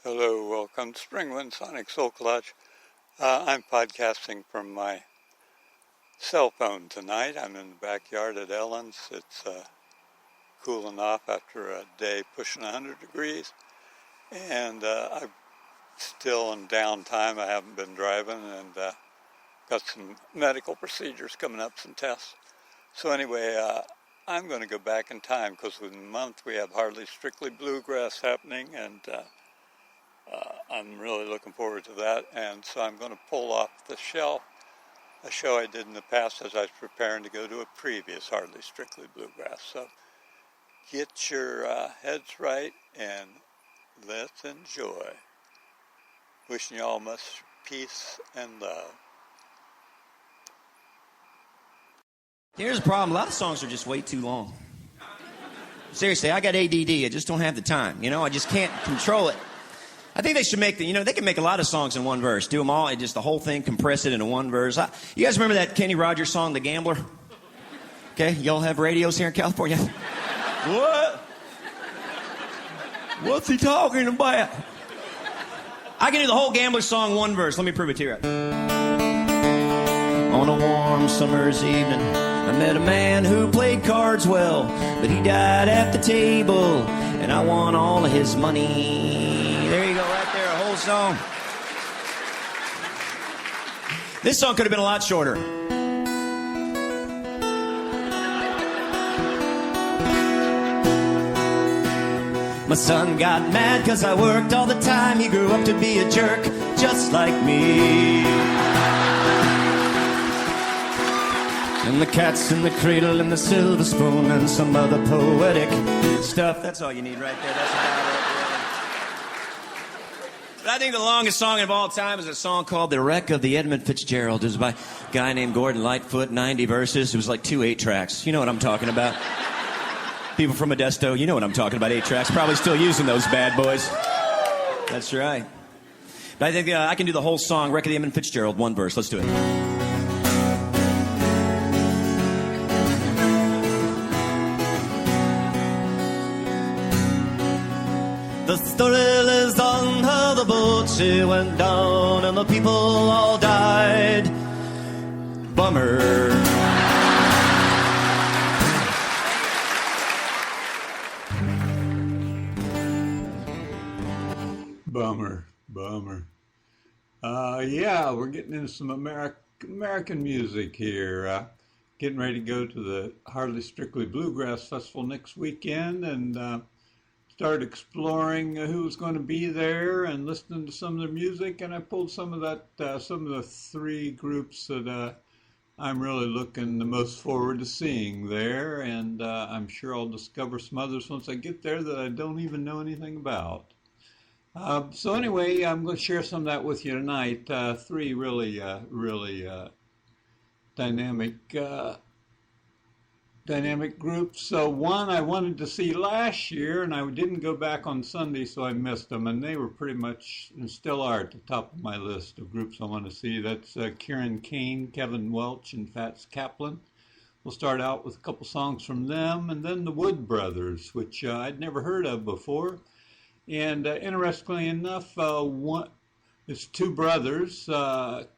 Hello, welcome to Springwind Sonic Soul Clutch. I'm podcasting from my cell phone tonight. I'm in the backyard at Ellen's. It's cooling off after a day pushing 100 degrees. And I'm still in downtime. I haven't been driving and got some medical procedures coming up, some tests. So anyway, I'm going to go back in time because within a month we have hardly Strictly Bluegrass happening, and I'm really looking forward to that. And so I'm going to pull off the shelf a show I did in the past as I was preparing to go to a previous Hardly Strictly Bluegrass. So get your heads right and let's enjoy. Wishing you all much peace and love. Here's the problem. A lot of songs are just way too long. Seriously, I got ADD. I just don't have the time. I just can't control it. I think they should make they can make a lot of songs in one verse. Do them all, and just the whole thing, compress it into one verse. You guys remember that Kenny Rogers song, The Gambler? Okay, y'all have radios here in California? What? What's he talking about? I can do the whole Gambler song one verse. Let me prove it to you. On a warm summer's evening, I met a man who played cards well, but he died at the table, and I won all of his money. There you go, right there, a whole song. This song could have been a lot shorter. My son got mad 'cause I worked all the time. He grew up to be a jerk, just like me. And the cat's in the cradle and the silver spoon and some other poetic stuff. That's all you need right there. That's about it. But I think the longest song of all time is a song called The Wreck of the Edmund Fitzgerald. It was by a guy named Gordon Lightfoot, 90 verses. It was like 2 8-tracks. You know what I'm talking about. People from Modesto, you know what I'm talking about, 8 tracks. Probably still using those bad boys. That's right. But I think I can do the whole song, Wreck of the Edmund Fitzgerald, one verse. Let's do it. The story lives on how the boat she went down and the people all died. Bummer. Bummer. Yeah, we're getting into some American music here. Getting ready to go to the Hardly Strictly Bluegrass Festival next weekend and started exploring who's going to be there and listening to some of their music. And I pulled some of the 3 groups that I'm really looking the most forward to seeing there. And I'm sure I'll discover some others once I get there that I don't even know anything about. So anyway, I'm going to share some of that with you tonight. 3 really dynamic groups. So one I wanted to see last year, and I didn't go back on Sunday, so I missed them. And they were pretty much, and still are, at the top of my list of groups I want to see. That's Kieran Kane, Kevin Welch, and Fats Kaplan. We'll start out with a couple songs from them, and then the Wood Brothers, which I'd never heard of before. And interestingly enough, it's 2 brothers. I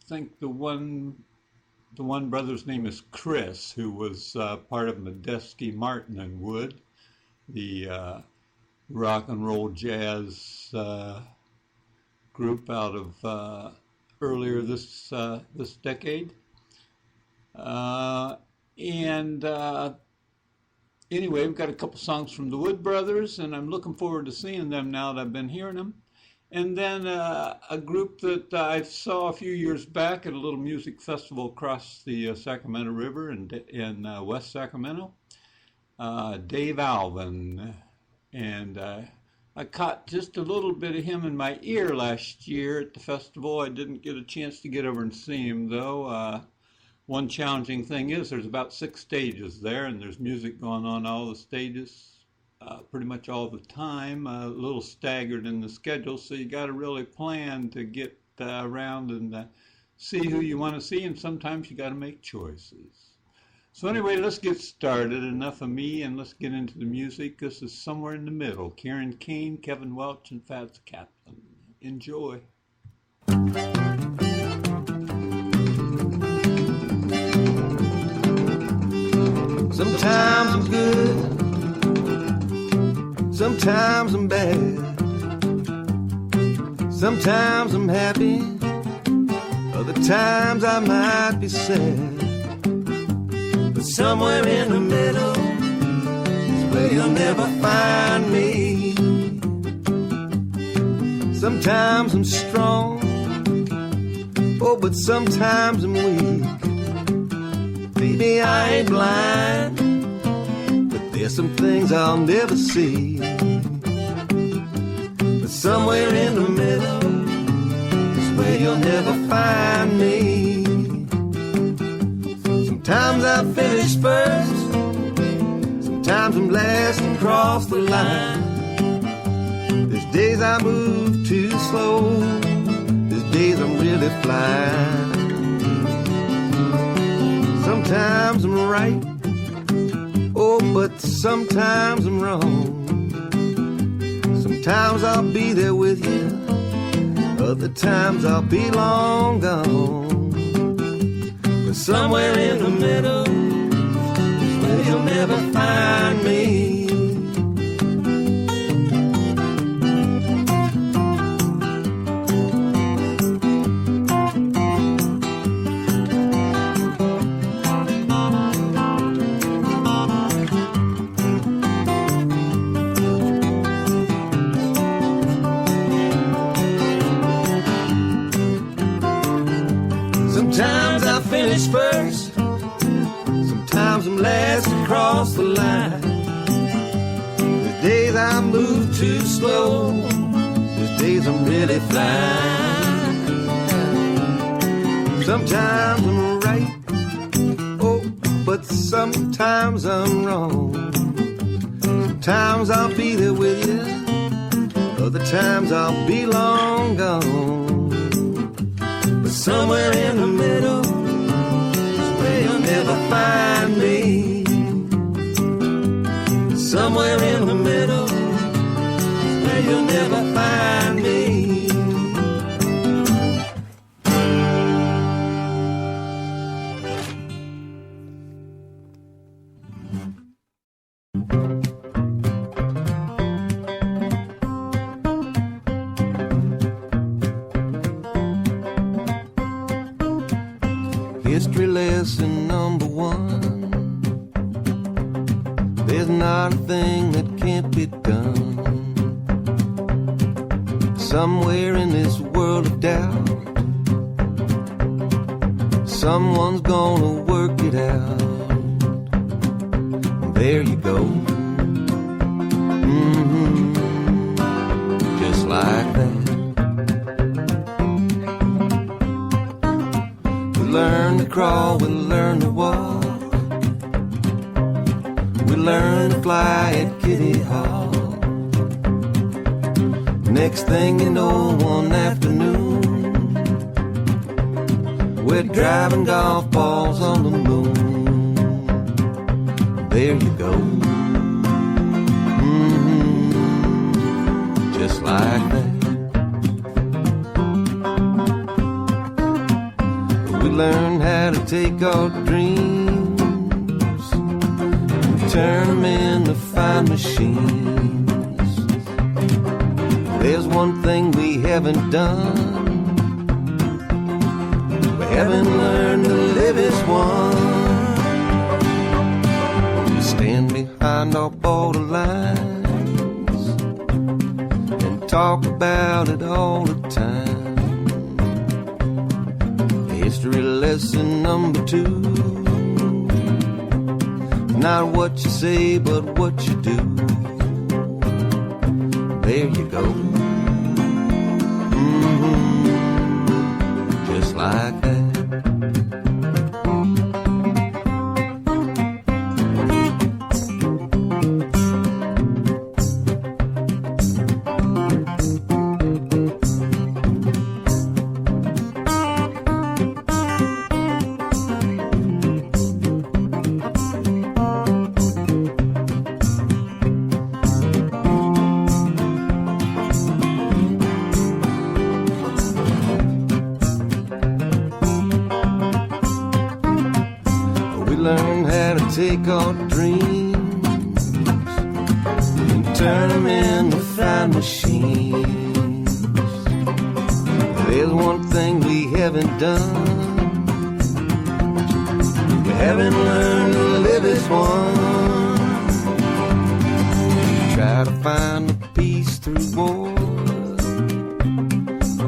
think the one brother's name is Chris, who was part of Medeski, Martin, and Wood, the rock and roll jazz group out of earlier this decade. Anyway, we've got a couple songs from the Wood Brothers, and I'm looking forward to seeing them now that I've been hearing them. And then a group that I saw a few years back at a little music festival across the Sacramento River in West Sacramento, Dave Alvin. And I caught just a little bit of him in my ear last year at the festival. I didn't get a chance to get over and see him, though. One challenging thing is there's about 6 stages there, and there's music going on all the stages pretty much all the time, a little staggered in the schedule, so you got to really plan to get around and see who you want to see, and sometimes you got to make choices. So anyway, let's get started. Enough of me, and let's get into the music. This is Somewhere in the Middle. Karen Kane, Kevin Welch, and Fats Kaplan. Enjoy. Sometimes I'm good, sometimes I'm bad. Sometimes I'm happy, other times I might be sad. But somewhere in the middle is where you'll never find me. Sometimes I'm strong, oh, but sometimes I'm weak. Baby, I ain't blind, but there's some things I'll never see. But somewhere in the middle is where you'll never find me. Sometimes I finish first, sometimes I'm last across the line. There's days I move too slow, there's days I'm really flying. Sometimes I'm right, oh, but sometimes I'm wrong. Sometimes I'll be there with you, other times I'll be long gone. But somewhere in the middle is where you'll never find me. Sometimes I finish first, sometimes I'm last across the line. There's days I move too slow, there's days I'm really flying. Sometimes I'm right, oh, but sometimes I'm wrong. Sometimes I'll be there with you, other times I'll be long gone. But somewhere in the middle is where you'll never find me. Somewhere in the middle is where you'll never find me. History lesson number one. There's not a thing that can't be done. Somewhere in this world of doubt, someone's gonna work it out. There you go. Just like that. Learn to crawl, we learn to walk. We learn to fly at Kitty Hawk. Next thing you know, one afternoon, we're driving golf balls on the moon. There you go. Just like that. We learn how to take our dreams and turn them into fine machines. There's one thing we haven't done. We haven't learned to live as one. We stand behind our borderlines and talk about it all the time. History lesson number two. Not what you say, but what you do. There you go. Just like that. take our dreams and turn them into fine machines. There's one thing we haven't done. We haven't learned to live as one. Try to find the peace through war,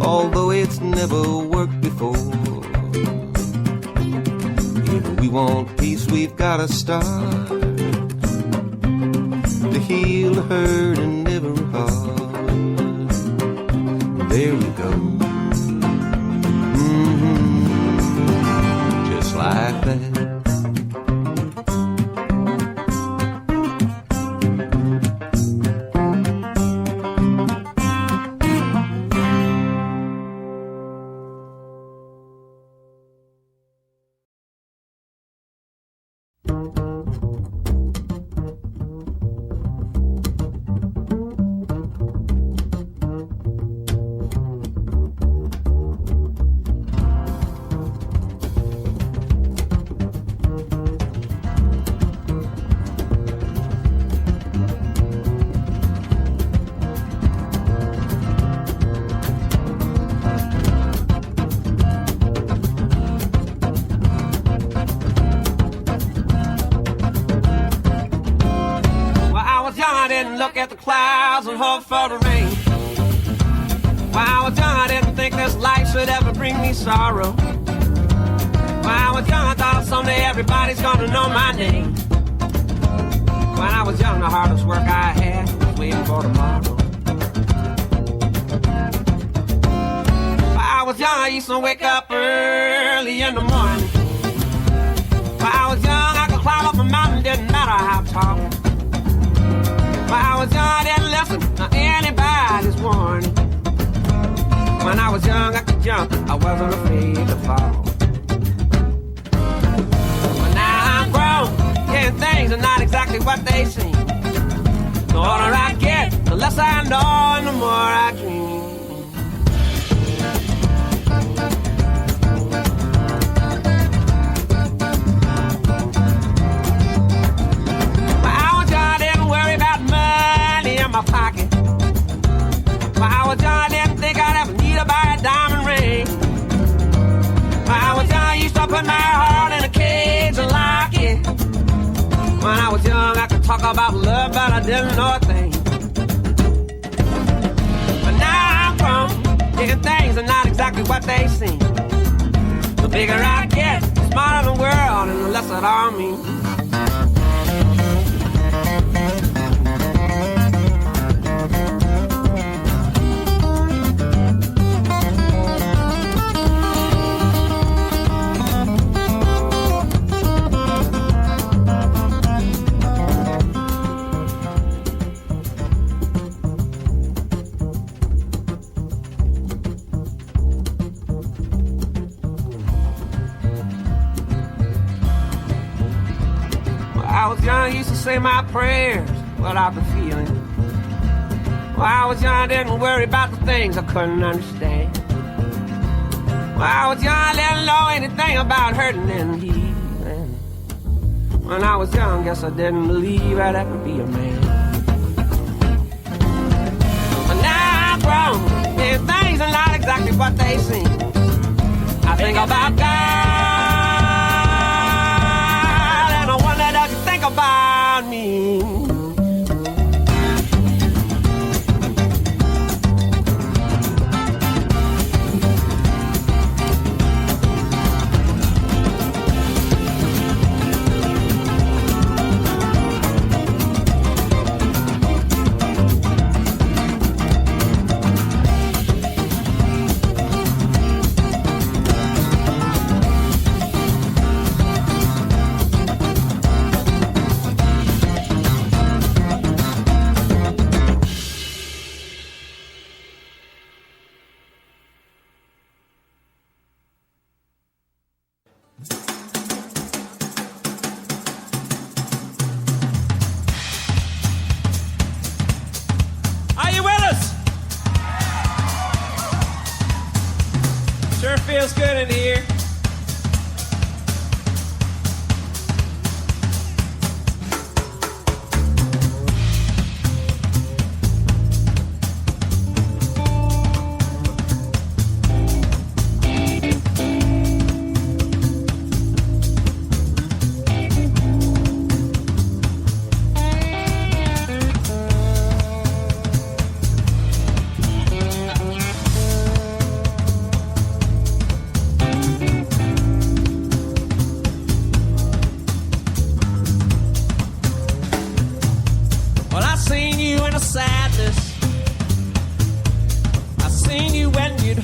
although it's never worked before. If we want peace, we've gotta start to heal the hurt in every heart. There we go. Just like that. Look at the clouds and hope for the rain. When I was young, I didn't think this life should ever bring me sorrow. When I was young, I thought someday everybody's gonna know my name. When I was young, the hardest work I had was waiting for tomorrow. When I was young, I used to wake up early in the morning. When I was young, I could climb up a mountain, didn't matter how tall. When I was young, I didn't listen to anybody's warning. When I was young, I could jump, I wasn't afraid to fall. But now I'm grown, yeah, things are not exactly what they seem. The older I get, the less I know and the more I dream. My pocket. When I was young, I didn't think I'd ever need to buy a diamond ring. When I was young, I used to put my heart in a cage and lock it. When I was young, I could talk about love, but I didn't know a thing. But now I'm grown, thinking things are not exactly what they seem. The bigger I get, the smarter the world, and the less it all means. I was young, I used to say my prayers without the feeling. When I was young, I didn't worry about the things I couldn't understand. When I was young, I didn't know anything about hurting and healing. When I was young, guess I didn't believe I'd ever be a man. But now I'm grown, and things are not exactly what they seem. I think about God. About me. Feels good in here.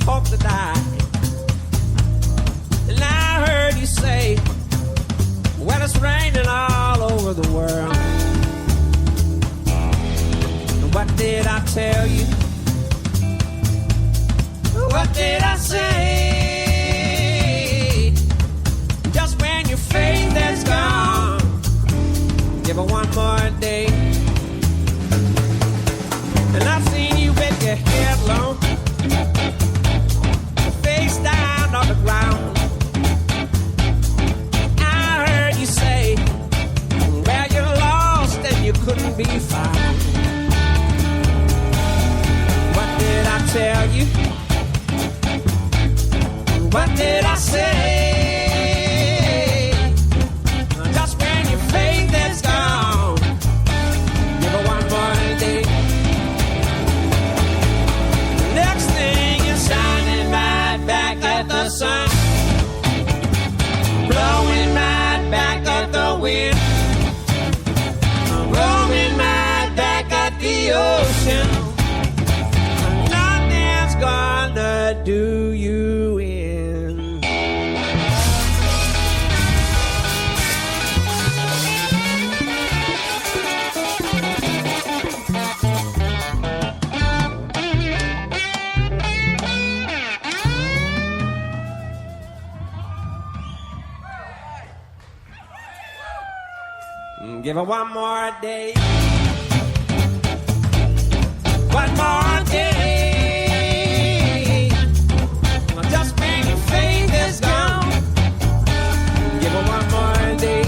hope to die. And I heard you say, well, it's raining all over the world. And what did I tell you? What did I say? Just when your faith is gone, give it one more day. And I've seen you with your head low, face down on the ground. I heard you say, well, you're lost and you couldn't be found. What did I tell you? What did I say? Just when your faith is gone, give it one more day. Next thing you're shining right back at the sun, blowing right back at the wind, rolling right back at the ocean. Nothing's gonna do you in. Give it one more day. One more day. Just when your faith is gone, give it one more day.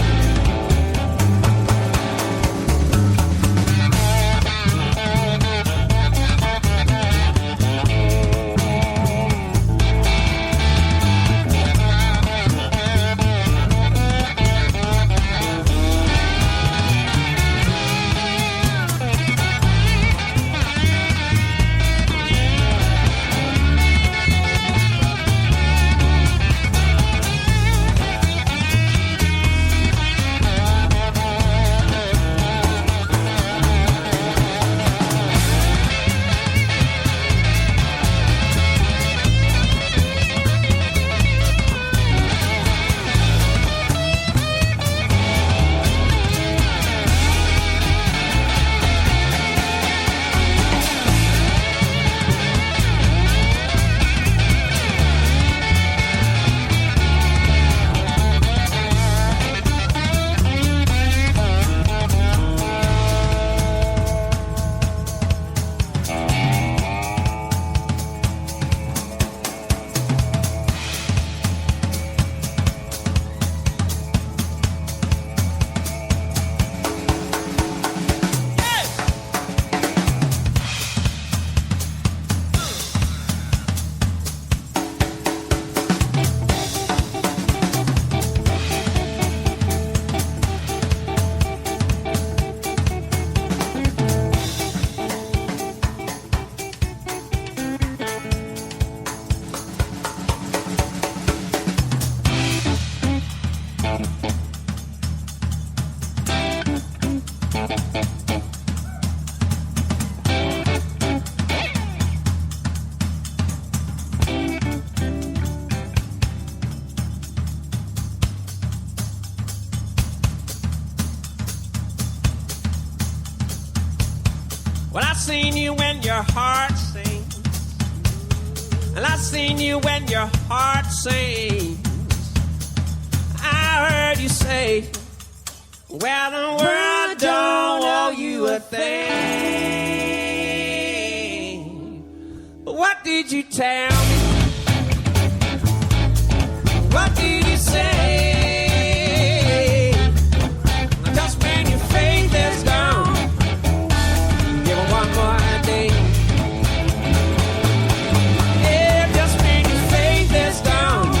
Well, I seen you when your heart sings, and I seen you when your heart sings. I heard you say, well, the world don't owe you a thing. But what did you tell me? What did you say? Just when your faith is gone, give it one more day. Yeah, just when your faith is gone,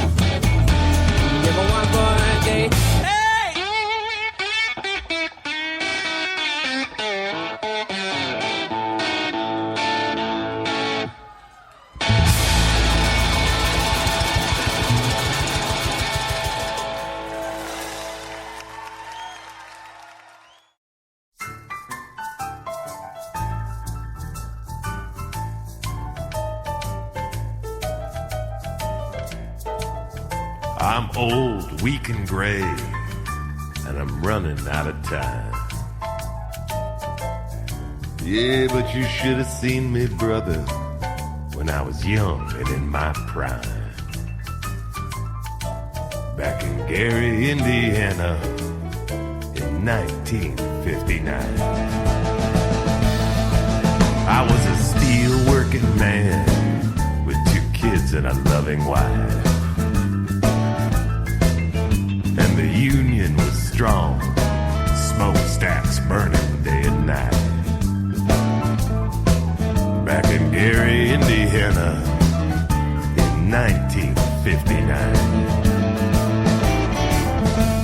give it one more day. Hey! I'm old, weak and gray, and I'm running out of time. Yeah, but you should have seen me, brother, when I was young and in my prime. Back in Gary, Indiana, in 1959. I was a steel-working man with 2 kids and a loving wife. And the union was strong, smokestacks burning day and night. Back in Gary, Indiana, in 1959.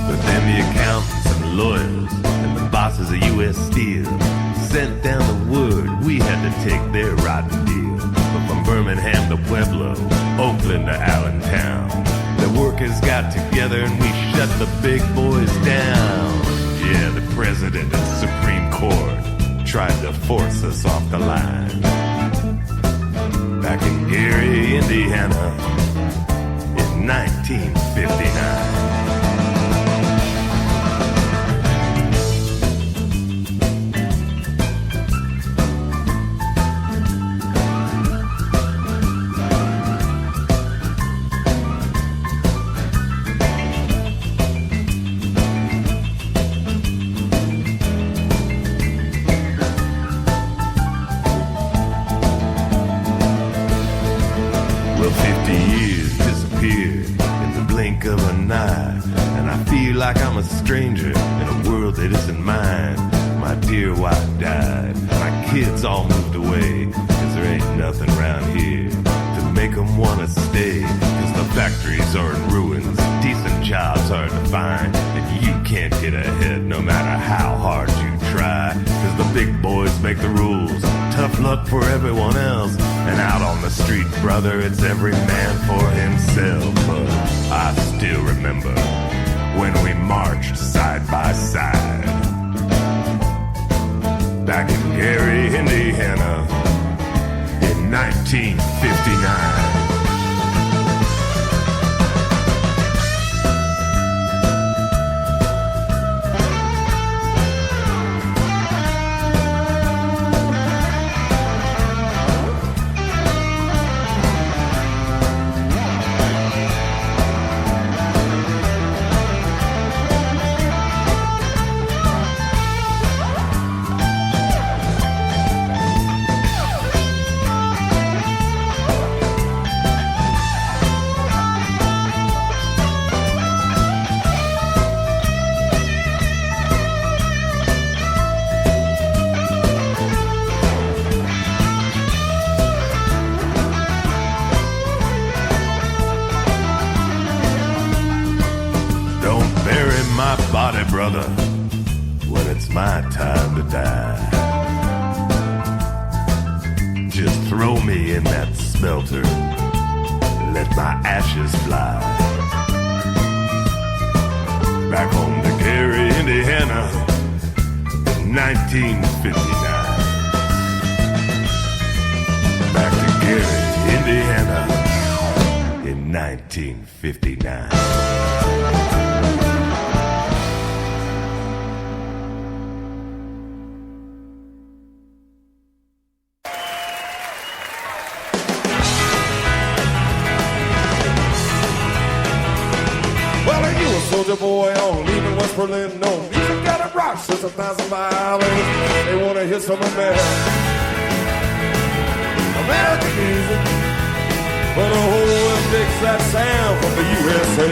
But then the accountants and lawyers and the bosses of U.S. Steel sent down the word we had to take their rotten deal. But from Birmingham to Pueblo, Oakland to Allentown, the workers got together and we shut the big boys down. Yeah, the president and Supreme Court tried to force us off the line. Back in Gary, Indiana, in 1959. Like I'm a stranger in a world that isn't mine. My dear wife died, my kids all moved away, 'cause there ain't nothing around here to make them want to stay. 'Cause the factories are in ruins, decent jobs hard to find, and you can't get ahead no matter how hard you try. 'Cause the big boys make the rules, tough luck for everyone else, and out on the street, brother, it's every man for himself. But I still remember when we marched side by side. Back in Gary, Indiana, in 1959. Brother, when it's my time to die, just throw me in that smelter, let my ashes fly. Back home to Gary, Indiana, in 1959. Back to Gary, Indiana, in 1959. Soldier boy on leaving West Berlin. No music got it rock since 1,000 miles. They want to hear some American music, but the whole world takes that sound from the USA.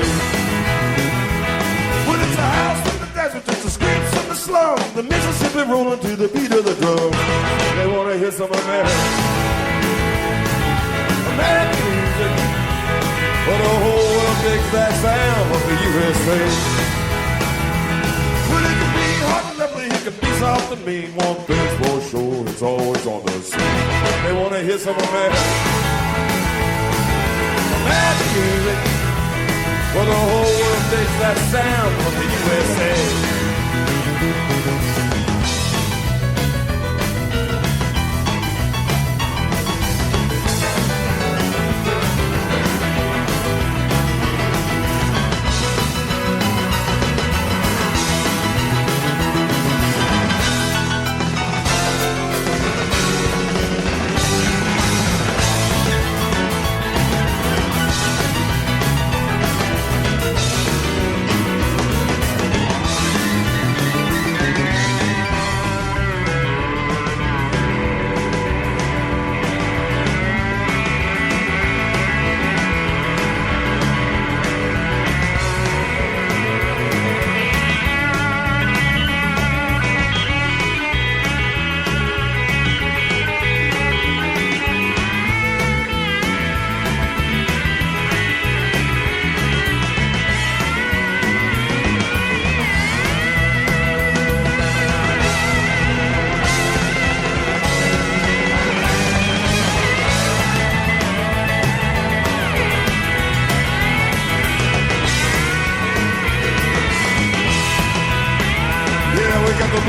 When it's a house from the desert, it's the screams from the slum, the Mississippi rolling to the beat of the drum. They want to hear some American music, but the whole world takes that sound from the USA. Well, it can be hot and lovely, it can be soft and mean. One thing's for sure, it's always on the scene. They want to hear some American music, but the whole world takes that sound from the USA.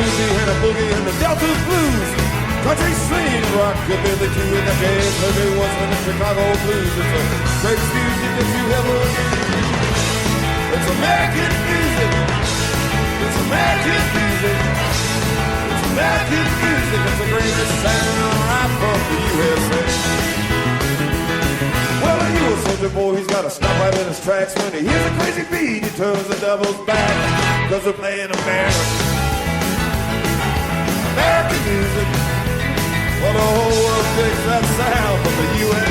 bluesy and a boogie and the Delta blues. Country swing, rockabilly too, and the jazz every once in the Chicago blues. It's a great music that you ever heard. It's American music. It's American music. It's American music. It's the greatest sound right from the USA. Well, a U.S. soldier boy, he's got to stop right in his tracks. When he hears a crazy beat, he turns the devil's back. Cause they're playing American music. Well, the whole world takes that sound from the U.S.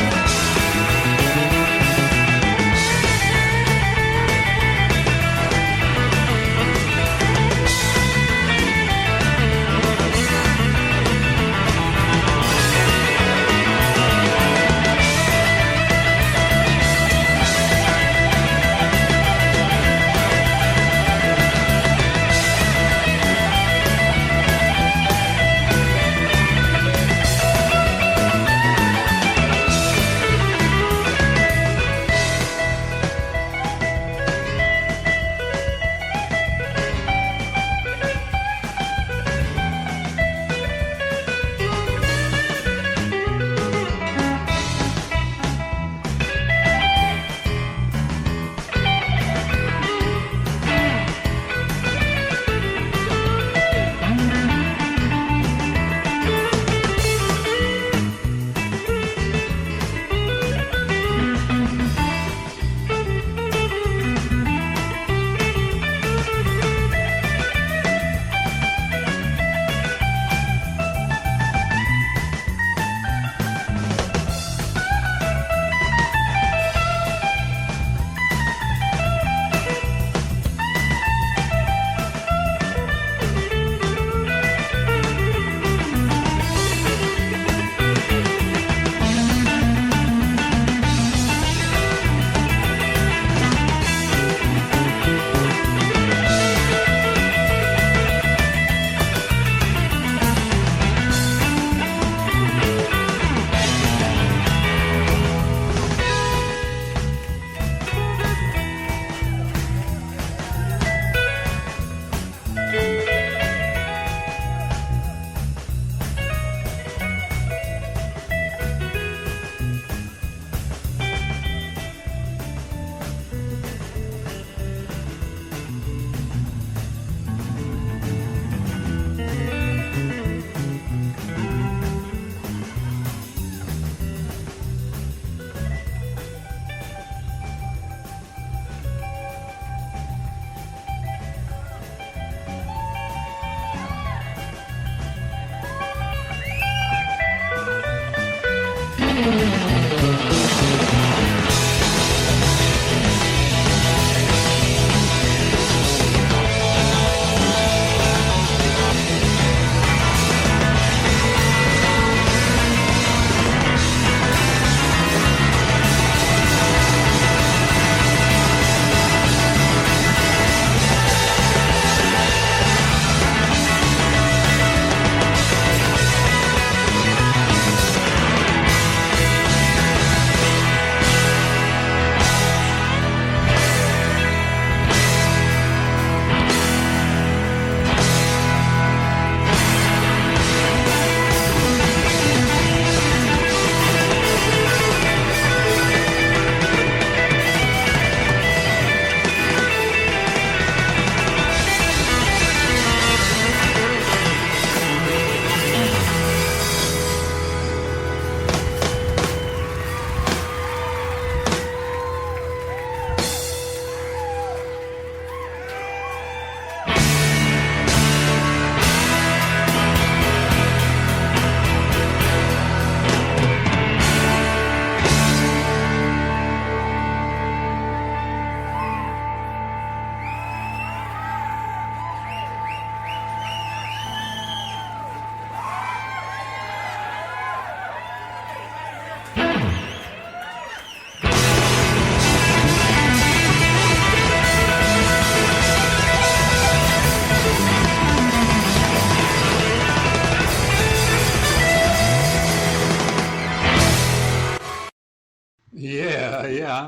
Yeah,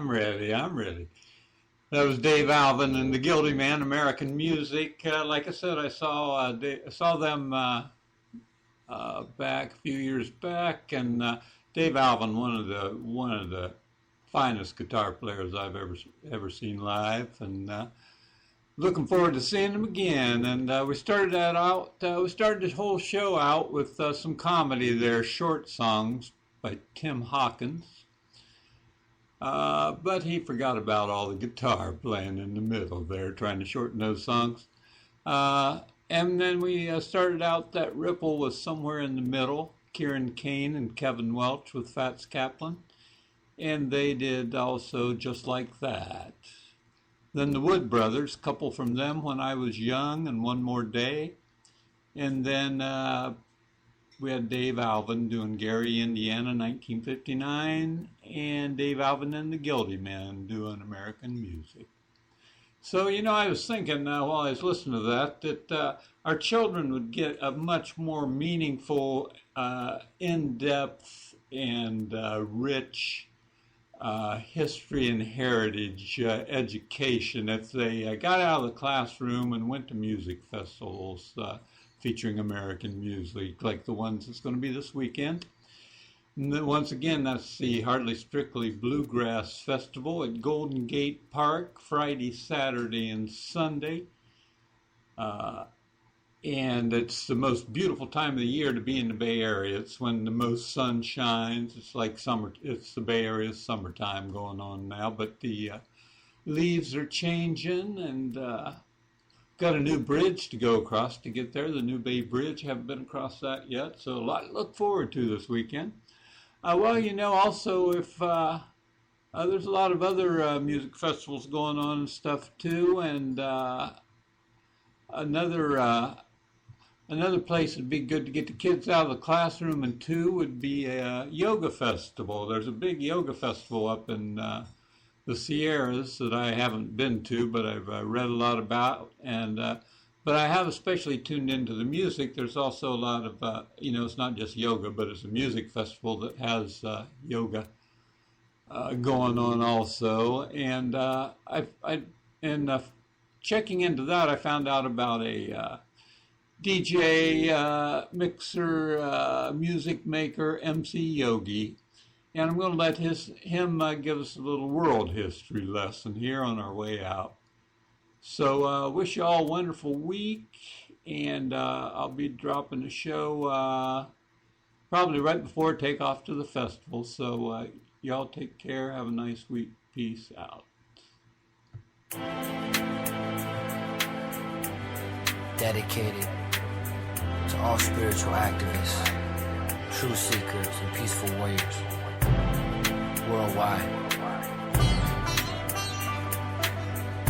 I'm ready. That was Dave Alvin and the Guilty Man, American Music. Like I said, I saw them back a few years back, and Dave Alvin, one of the finest guitar players I've ever seen live, and looking forward to seeing him again. And we started this whole show out with some comedy there, Short Songs by Tim Hawkins. But he forgot about all the guitar playing in the middle there, trying to shorten those songs. And then we started out that Ripple was somewhere in the middle, Kieran Kane and Kevin Welch with Fats Kaplan. And they did also Just Like That. Then the Wood Brothers, couple from them, When I Was Young and One More Day. And then we had Dave Alvin doing Gary, Indiana, 1959, and Dave Alvin and the Guilty Men doing American Music. So, I was thinking while I was listening to that our children would get a much more meaningful, in-depth, and rich history and heritage education if they got out of the classroom and went to music festivals featuring American music, like the ones that's going to be this weekend. And then once again, that's the Hardly Strictly Bluegrass Festival at Golden Gate Park, Friday, Saturday, and Sunday. And it's the most beautiful time of the year to be in the Bay Area. It's when the most sun shines. It's like summer. It's the Bay Area's summertime going on now, but the leaves are changing, and got a new bridge to go across to get there, the New Bay Bridge. Haven't been across that yet, so a lot to look forward to this weekend. Also, if there's a lot of other music festivals going on and stuff too, and another place would be good to get the kids out of the classroom, and two would be a yoga festival. There's a big yoga festival up in the Sierras that I haven't been to, but I've read a lot about, and but I have especially tuned into the music. There's also a lot of, it's not just yoga, but it's a music festival that has yoga going on also. And checking into that, I found out about a DJ, mixer, music maker, MC Yogi. And I'm going to let him give us a little world history lesson here on our way out. So wish you all a wonderful week, and I'll be dropping the show probably right before takeoff to the festival. So y'all take care. Have a nice week. Peace out. Dedicated to all spiritual activists, true seekers, and peaceful warriors worldwide.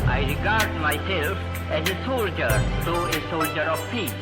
I regard myself as a soldier, though a soldier of peace.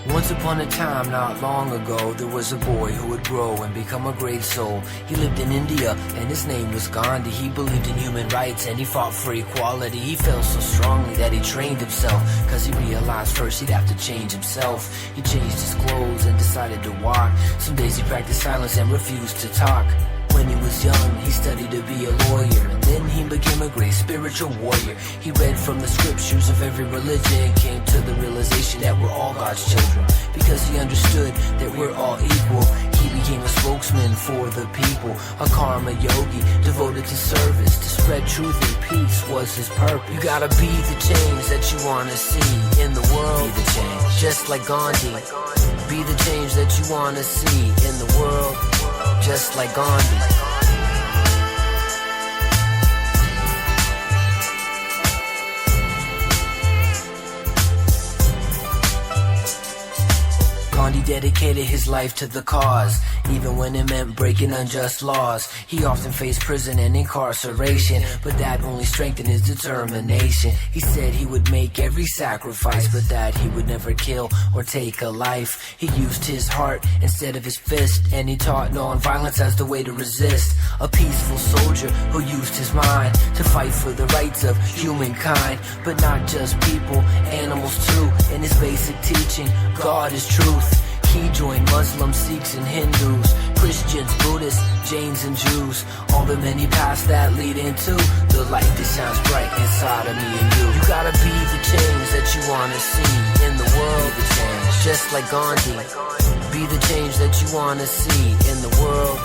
Once upon a time, not long ago, there was a boy who would grow and become a great soul. He lived in India, and his name was Gandhi. He believed in human rights, and he fought for equality. He felt so strongly that he trained himself, cause he realized first he'd have to change himself. He changed his clothes and decided to walk. Some days he practiced silence and refused to talk. When he was young, he studied to be a lawyer, and then he became a great spiritual warrior. He read from the scriptures of every religion, came to the realization that we're all God's children. Because he understood that we're all equal, he became a spokesman for the people. A karma yogi, devoted to service, to spread truth and peace was his purpose. You gotta be the change that you wanna see in the world. Be the change, just like Gandhi. Be the change that you wanna see in the world, just like Gandhi. Gandhi dedicated his life to the cause, even when it meant breaking unjust laws. He often faced prison and incarceration, but that only strengthened his determination. He said he would make every sacrifice, but that he would never kill or take a life. He used his heart instead of his fist, and he taught non-violence as the way to resist. A peaceful soldier who used his mind to fight for the rights of humankind, but not just people, animals too. In his basic teaching, God is truth. He joined Muslims, Sikhs, and Hindus, Christians, Buddhists, Jains, and Jews. All the many paths that lead into the light that shines bright inside of me and you. You gotta be the change that you wanna see in the world. The change, just like Gandhi. Be the change that you wanna see in the world.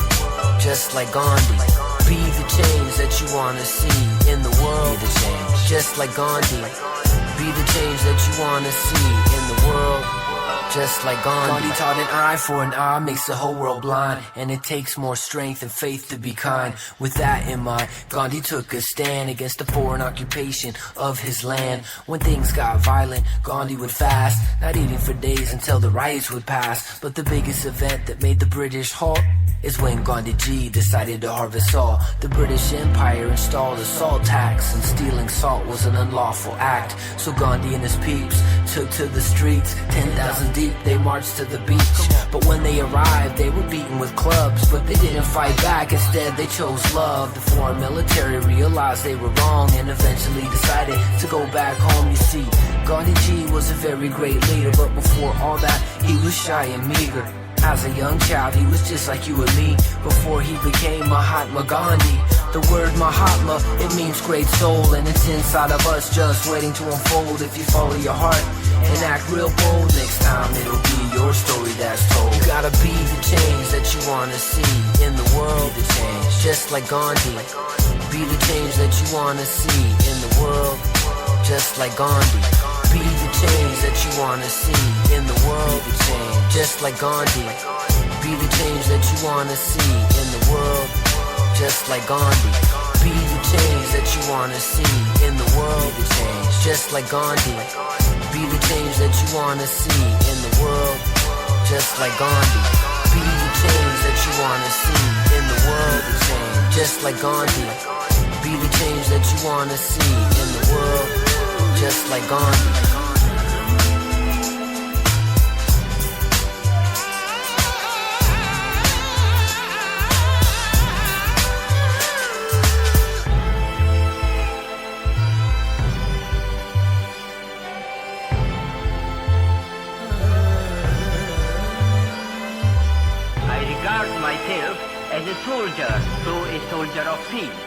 Just like Gandhi. Be the change that you wanna see in the world. The change, just like Gandhi. Be the change that you wanna see in the world. Just like Gandhi. Gandhi taught an eye for an eye makes the whole world blind. And it takes more strength and faith to be kind. With that in mind, Gandhi took a stand against the foreign occupation of his land. When things got violent, Gandhi would fast, not eating for days until the riots would pass. But the biggest event that made the British halt is when Gandhi G decided to harvest salt. The British Empire installed a salt tax, and stealing salt was an unlawful act. So Gandhi and his peeps took to the streets, 10,000 deep, they marched to the beach. But when they arrived, they were beaten with clubs, but they didn't fight back, instead they chose love. The foreign military realized they were wrong and eventually decided to go back home. You see, Gandhi G was a very great leader, but before all that, he was shy and meager. As a young child, he was just like you and me before he became Mahatma Gandhi. The word Mahatma, it means great soul, and it's inside of us just waiting to unfold. If you follow your heart and act real bold, next time it'll be your story that's told. You gotta be the change that you wanna see in the world. The change, just like Gandhi. Be the change that you wanna see in the world. Just like Gandhi. Be the change that you wanna see in the world. The change, just like Gandhi. Be the change that you wanna see in the world. Just like Gandhi. Be the change that you wanna see in the world. The change, just like Gandhi. Be the change that you wanna see in the world. Just like Gandhi. Be the change that you wanna see in the world. The change, just like Gandhi. Be the change that you wanna see in the world. Just like Gandhi. I regard myself as a soldier, though a soldier of peace.